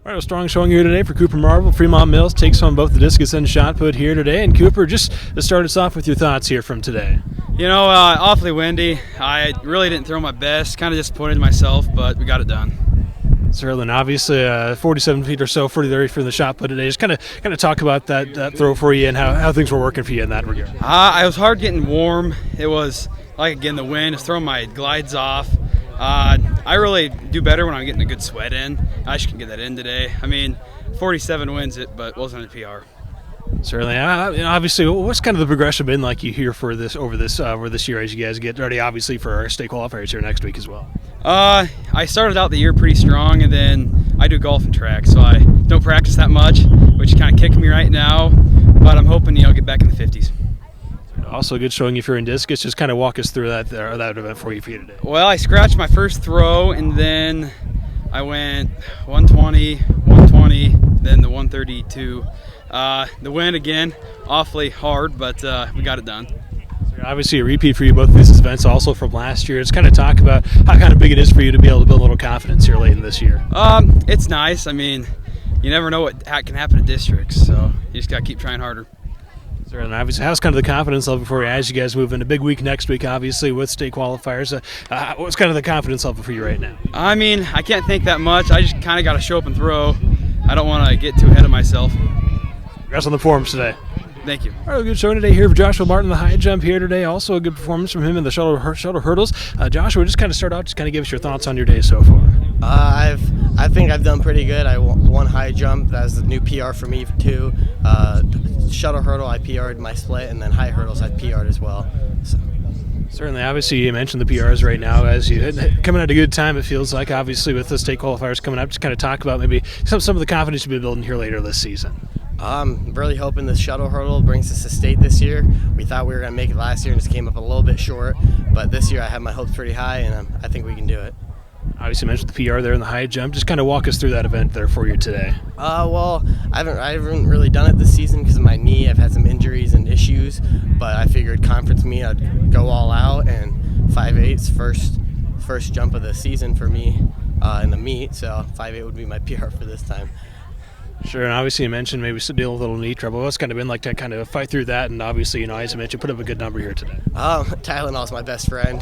All right, a strong showing here today for Cooper Marble. Fremont Mills takes home both the discus and shot put here today. And Cooper, just to start us off with your thoughts here from today. Awfully windy. I really didn't throw my best. Kind of disappointed in myself, but we got it done. Certainly, obviously, 47 feet or so, 40 for the shot put today. Just kind of talk about that throw for you and how things were working for you in that regard. I was hard getting warm. It was the wind was throwing my glides off. I really do better when I'm getting a good sweat in. I just can get that in today. 47 wins it, but wasn't a PR. Certainly. Obviously, what's kind of the progression been like you here for this over this year as you guys get ready, obviously, for our state qualifiers here next week as well? I started out the year pretty strong, and then I do golf and track, so I don't practice that much, which is kind of kicking me right now, but I'm hoping get back in the 50s. Also a good showing if you're in discus. Just kind of walk us through that event for you today. Well, I scratched my first throw, and then I went 120, 120, then the 132. The wind again, awfully hard, but we got it done. Obviously a repeat for you both of these events also from last year. Just kind of talk about how kind of big it is for you to be able to build a little confidence here late in this year. It's nice. You never know what can happen at districts, so you just got to keep trying harder. And obviously, how's kind of the confidence level for you as you guys move into a big week next week, obviously, with state qualifiers? What's kind of the confidence level for you right now? I can't think that much. I just kind of got to show up and throw. I don't want to get too ahead of myself. Congrats on the performance today. Thank you. All right, good showing today here for Joshua Martin, the high jump here today. Also a good performance from him in the shuttle hurdles. Joshua, just kind of start out, just kind of give us your thoughts on your day so far. I think I've done pretty good. I won high jump. That's a new PR for me too. Shuttle hurdle, I PR'd my split, and then high hurdles, I PR'd as well. So. Certainly, obviously, you mentioned the PRs right now as you coming at a good time. It feels like, obviously, with the state qualifiers coming up, just kind of talk about maybe some of the confidence you've been building here later this season. I'm really hoping this shuttle hurdle brings us to state this year. We thought we were going to make it last year and just came up a little bit short, but this year I have my hopes pretty high, and I think we can do it. Obviously, you mentioned the PR there in the high jump. Just kind of walk us through that event there for you today. Well, I haven't really done it this season because of my knee. I've had some injuries and issues, but I figured conference meet I'd go all out, and 5.8's first jump of the season for me in the meet, so 5.8 would be my PR for this time. Sure, and obviously you mentioned maybe dealing with a little knee trouble. What's kind of been like to kind of fight through that, and obviously, as you mentioned, put up a good number here today. Tylenol's my best friend.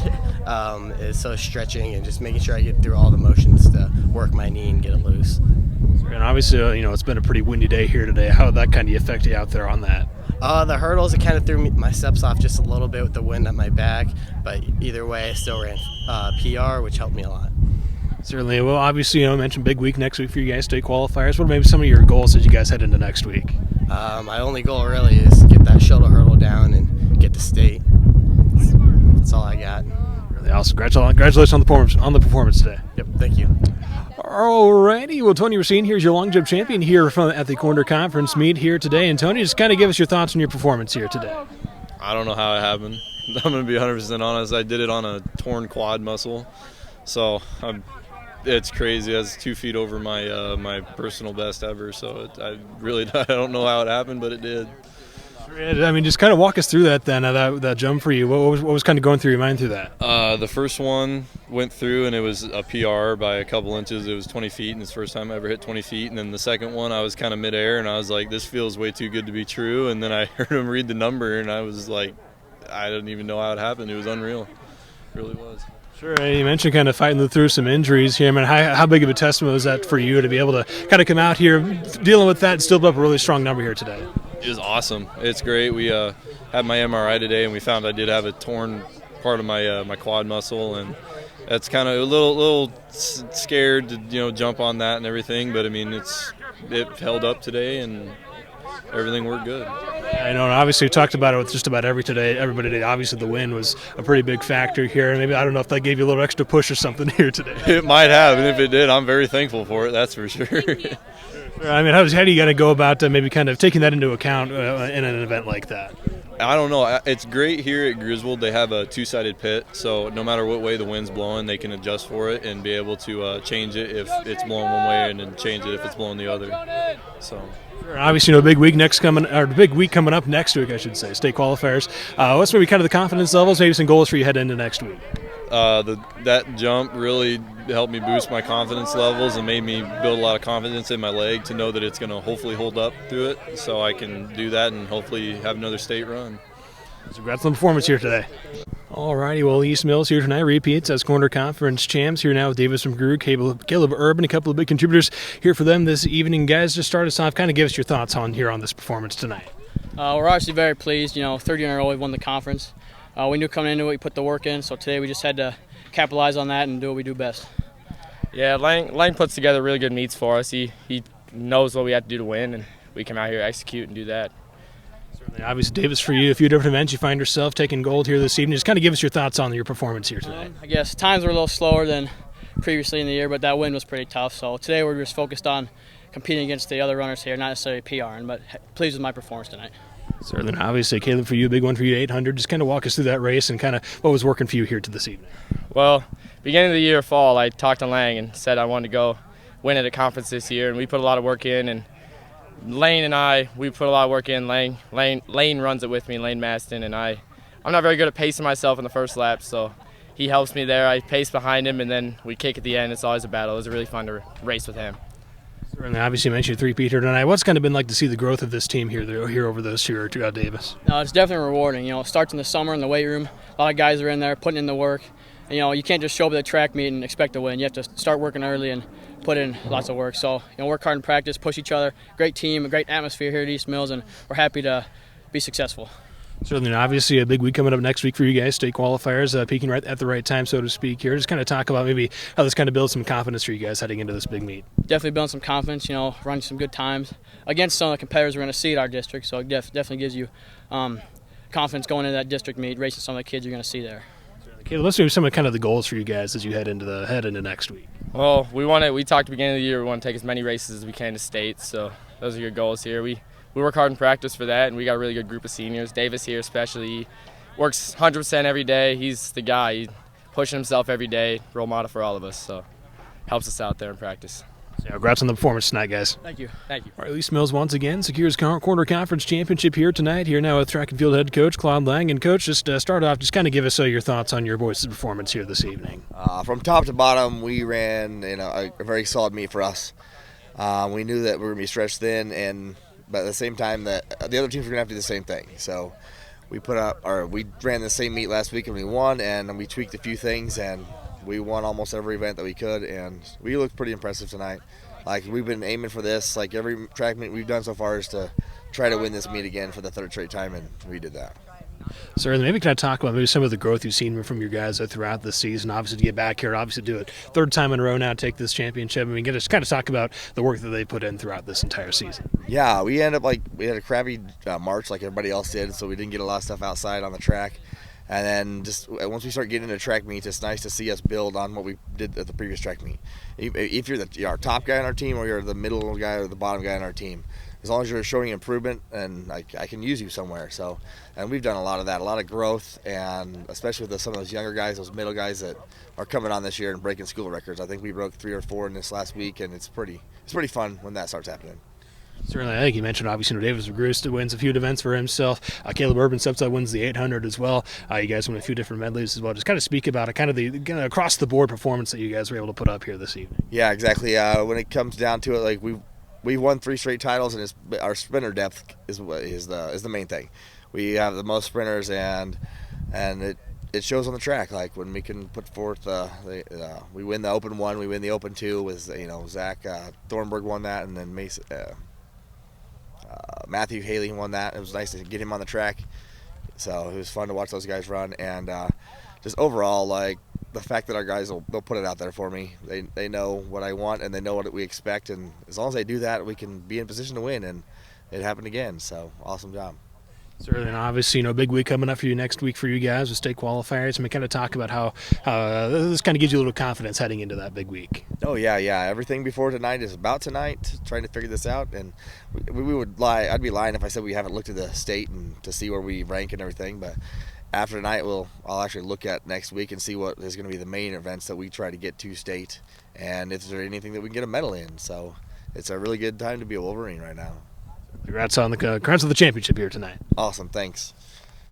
It's so stretching and just making sure I get through all the motions to work my knee and get it loose. And obviously, it's been a pretty windy day here today. How did that kind of affect you out there on that? The hurdles, it kind of threw my steps off just a little bit with the wind at my back, but either way, I still ran PR, which helped me a lot. Certainly. Well, obviously, you mentioned big week next week for you guys, state qualifiers. What are maybe some of your goals as you guys head into next week? My only goal really is to get that shuttle hurdle down and get to state. That's all I got. Really awesome. Congratulations on the performance today. Yep, thank you. Alrighty. Well, Tony Racine here is your long jump champion here at the Corner Conference meet here today. And Tony, just kind of give us your thoughts on your performance here today. I don't know how it happened. I'm going to be 100% honest. I did it on a torn quad muscle. So it's crazy. That's 2 feet over my personal best ever. So I don't know how it happened, but it did. Just kind of walk us through that then, that jump for you. What was kind of going through your mind through that? The first one went through, and it was a PR by a couple inches. It was 20 feet, and it's the first time I ever hit 20 feet. And then the second one, I was kind of midair, and I was like, this feels way too good to be true. And then I heard him read the number, and I was like, I didn't even know how it happened. It was unreal. It really was. Sure. You mentioned kind of fighting through some injuries here. How big of a testament was that for you to be able to kind of come out here dealing with that and still put up a really strong number here today? It was awesome. It's great. We had my MRI today, and we found I did have a torn part of my quad muscle, and that's kind of a little scared to jump on that and everything. But it held up today, and everything worked good. I know, and obviously we talked about it with just about everybody today. Obviously the wind was a pretty big factor here, and maybe I don't know if that gave you a little extra push or something here today. It might have, and if it did, I'm very thankful for it, that's for sure. How do you got to go about maybe kind of taking that into account in an event like that? I don't know. It's great here at Griswold. They have a two-sided pit, so no matter what way the wind's blowing, they can adjust for it and be able to change it if it's blowing one way and then change it if it's blowing the other. So. Obviously, big week coming up next week, I should say, state qualifiers. What's maybe kind of the confidence levels, maybe some goals for you head into next week? That jump really helped me boost my confidence levels and made me build a lot of confidence in my leg to know that it's going to hopefully hold up through it, so I can do that and hopefully have another state run. So congrats on the performance here today. Alrighty, well, East Mills here tonight repeats as Corner Conference champs. Here now with Davis from Grew, Caleb Urban, a couple of big contributors here for them this evening. Guys, just start us off, kind of give us your thoughts on this performance tonight. We're obviously very pleased. 30 in a row, we won the conference. We knew coming into it, we put the work in, so today we just had to capitalize on that and do what we do best. Yeah, Lane puts together really good meets for us. He knows what we have to do to win, and we come out here, execute, and do that. Certainly, obviously, Davis, for you, a few different events, you find yourself taking gold here this evening. Just kind of give us your thoughts on your performance here today. I guess times were a little slower than previously in the year, but that win was pretty tough. So today we're just focused on competing against the other runners here, not necessarily PRing, but pleased with my performance tonight. Certainly, obviously, Caleb, for you, a big one for you, 800. Just kind of walk us through that race and kind of what was working for you here to this evening. Well, beginning of the year, fall, I talked to Lang and said I wanted to go win at a conference this year, and we put a lot of work in. And Lane and I, we put a lot of work in. Lane runs it with me, Lane Maston, and I'm not very good at pacing myself in the first lap, so he helps me there. I pace behind him, and then we kick at the end. It's always a battle. It was really fun to race with him. And obviously, you mentioned three-peat here tonight. What's kind of been like to see the growth of this team here over this year, Davis? No, it's definitely rewarding. It starts in the summer in the weight room. A lot of guys are in there putting in the work. And, you can't just show up at the track meet and expect to win. You have to start working early and put in lots of work. So, work hard in practice, push each other. Great team, a great atmosphere here at East Mills, and we're happy to be successful. Certainly, obviously, a big week coming up next week for you guys, state qualifiers, peaking right at the right time, so to speak here. Just kind of talk about maybe how this kind of builds some confidence for you guys heading into this big meet. Definitely building some confidence, running some good times against some of the competitors we're going to see at our district, so it definitely gives you confidence going into that district meet, racing some of the kids you're going to see there. Okay, let's do some of kind of the goals for you guys as you head into next week. Well, we talked at the beginning of the year, we want to take as many races as we can to state, so those are your goals here. We work hard in practice for that, and we got a really good group of seniors. Davis here especially, he works 100% every day. He's the guy. He's pushing himself every day, role model for all of us, so helps us out there in practice. So, congrats on the performance tonight, guys. Thank you. All right, East Mills once again secures Corner Conference Championship here tonight. Here now with track and field head coach Claude Lang. And coach, just start off, just kind of give us your thoughts on your boys' performance here this evening. From top to bottom, we ran a very solid meet for us. We knew that we were going to be stretched thin, but at the same time that the other teams were going to have to do the same thing. So we ran the same meet last week and we won, and we tweaked a few things and we won almost every event that we could, and we looked pretty impressive tonight. Like, we've been aiming for this. Like, every track meet we've done so far is to try to win this meet again for the third straight time, and we did that. Sir, maybe can I talk about maybe some of the growth you've seen from your guys throughout the season? Obviously, to get back here, obviously do it third time in a row now, take this championship. I mean, just kind of talk about the work that they put in throughout this entire season. Yeah, we had a crappy March like everybody else did, so we didn't get a lot of stuff outside on the track. And then just once we start getting into track meets, it's nice to see us build on what we did at the previous track meet. If you're our top guy on our team or you're the middle guy or the bottom guy on our team, as long as you're showing improvement, and I can use you somewhere. So, and we've done a lot of that, a lot of growth, and especially with some of those younger guys, those middle guys that are coming on this year and breaking school records. I think we broke 3 or 4 in this last week, and it's pretty fun when that starts happening. Certainly, I think you mentioned obviously Davis McGrew wins a few events for himself. Caleb Urban steps up, wins the 800 as well. You guys won a few different medleys as well. Just kind of speak about the across the board performance that you guys were able to put up here this evening. Yeah, exactly. When it comes down to it, like we won 3 straight titles, and our sprinter depth is the main thing. We have the most sprinters, and it shows on the track. Like when we can put forth, we win the Open 1, we win the Open 2 with Zach Thornburg won that, and then Mason. Matthew Haley won that. It was nice to get him on the track, so it was fun to watch those guys run. And just overall, like the fact that our guys they'll put it out there for me. They know what I want and they know what we expect, and as long as they do that, we can be in position to win. And it happened again. So awesome job. Certainly, and obviously, big week coming up for you next week for you guys with state qualifiers. And we kind of talk about how this kind of gives you a little confidence heading into that big week. Oh, yeah. Everything before tonight is about tonight, trying to figure this out. And we would lie. I'd be lying if I said we haven't looked at the state and to see where we rank and everything. But after tonight, I'll actually look at next week and see what is going to be the main events that we try to get to state, and if there's anything that we can get a medal in. So it's a really good time to be a Wolverine right now. Congrats on the championship here tonight. Awesome, thanks.